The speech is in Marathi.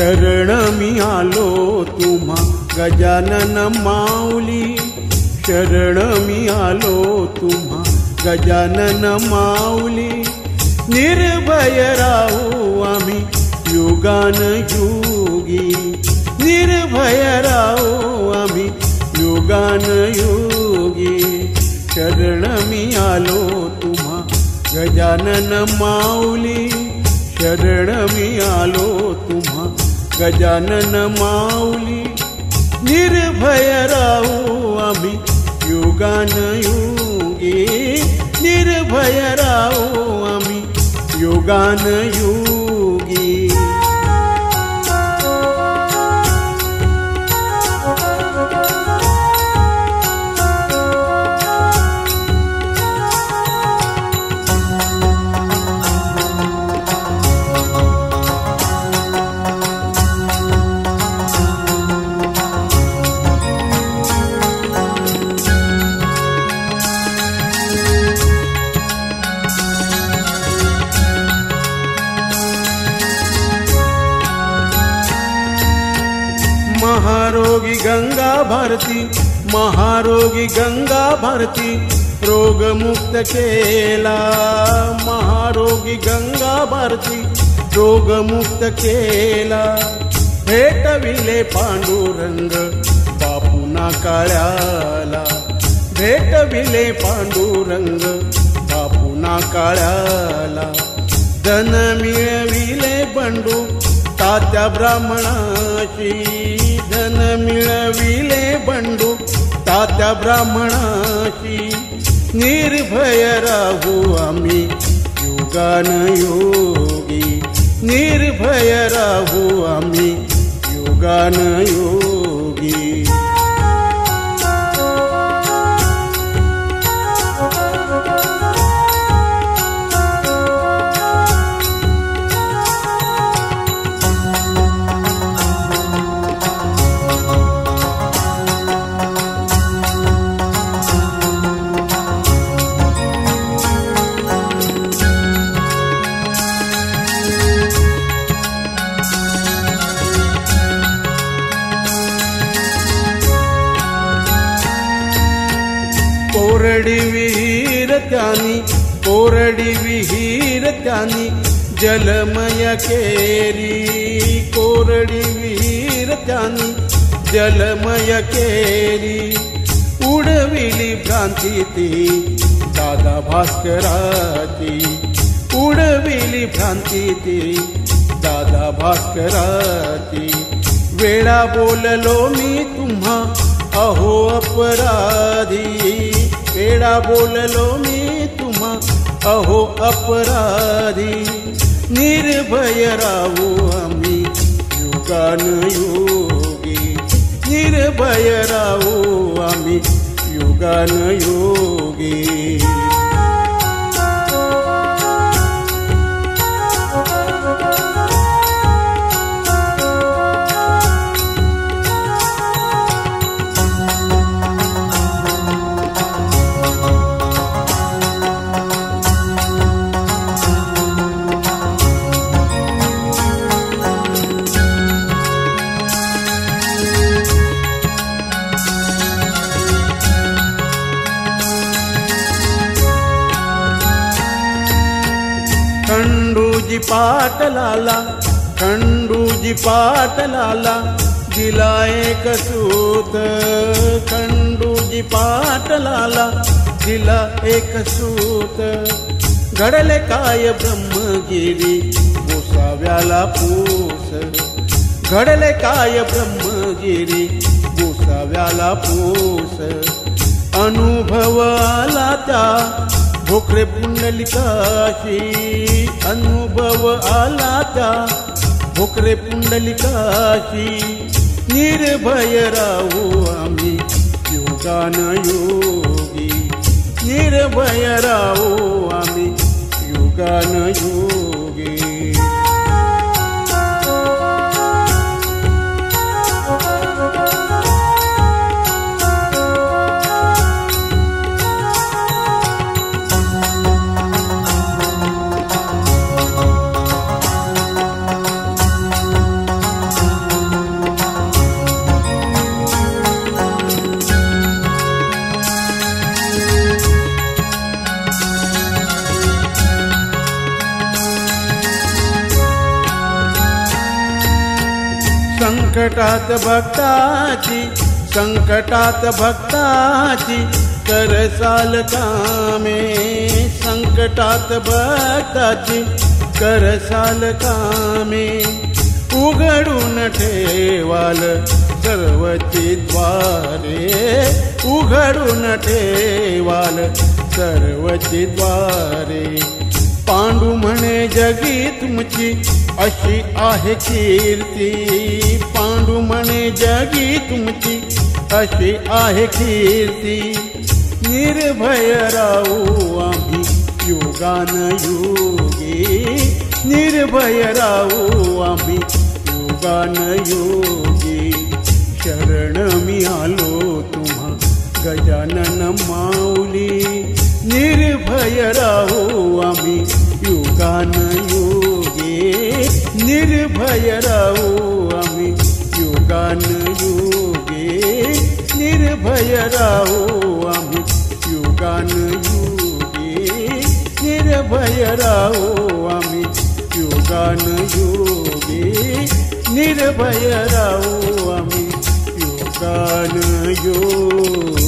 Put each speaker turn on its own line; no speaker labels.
शरण मी आलो तुम्हा गजानन माऊली, शरण मी आलो तुम्हा गजानन माऊली. निर्भय राहू आम्ही युगान युगी, निर्भय राहू आम्ही युगान युगी. शरण मी आलो तुम्हा गजानन माऊली, शरण मी आलो तुम्हा गजानन माऊली. निर्भय राहू आम्ही युगान युगी, निर्भय राहू आम्ही युगान युगी. महारोगी गंगा भारती, महारोगी गंगा भारती, रोगमुक्त केला. महारोगी गंगा भारती, रोगमुक्त केला. भेटविले पांडुरंग बापुना काळ्याला, भेटविले पांडुरंग बापुना काळ्याला. धन मिळविले बंडू तात्या ब्राह्मणाची, धन मिळविले बंडू तात्या ब्राह्मणाची. निर्भय राहू आम्ही युगान योगी, निर्भय राहू आम्ही युगान योगी. कोरडी विहीर त्यानी, कोरडी विहीर त्यानी जलमय केरी. कोरडी विहीर त्यानी जलमय केरी. उडविली भ्रांती ती दादा भास्कराची, उडविली भ्रांती ती दादा भास्कराची. वेळा बोललो मी तुम्हा अहो अपराधी, वेळा बोललो मी तुम्हा अहो अपराधी. निर्भय राहू आम्ही युगान योगी, निर्भय राहू आम्ही युगान योगी. खंडूजी पाटलाला, खंडूजी पाटलाला दिला एक सूत. खंडूजी पाटलाला दिला एक सूत. घडले काय ब्रह्मगिरी गोसाव्याला पूस, घडले काय ब्रह्मगिरी गोसाव्याला पूस. अनुभव आला त्या भोकरे पुंडलिकाशी, अनुभव आला त्या भोकरे पुंडलिकाशी. निर्भय राहू आम्ही युगान योगी, निर्भय राहू आम्ही युगान योगी. संकटात भक्ताची करसाल कामे, संकटात भक्ताची करसाल कामे. उघडून ठेवाल सर्वची द्वारे, उघडून ठेवाल सर्वची द्वारे. पांडू म्हणे जगी तुमची अशी आहे कीर्ती, पांडू म्हणे जगी तुमची अशी आहे कीर्ती. निर्भय राहू आम्ही युगानयुगी, निर्भय राहू आम्ही युगानयुगी. शरण मी आलो तुम्हा गजानन माऊली, निर्भय राहू आम्ही युगानयुगी, निर्भय राहू आम्ही युगानयुगी, निर्भय राहू आम्ही युगानयुगी, निर्भय राहू आम्ही युगानयुगी, निर्भय राहू आम्ही युगानयुगी.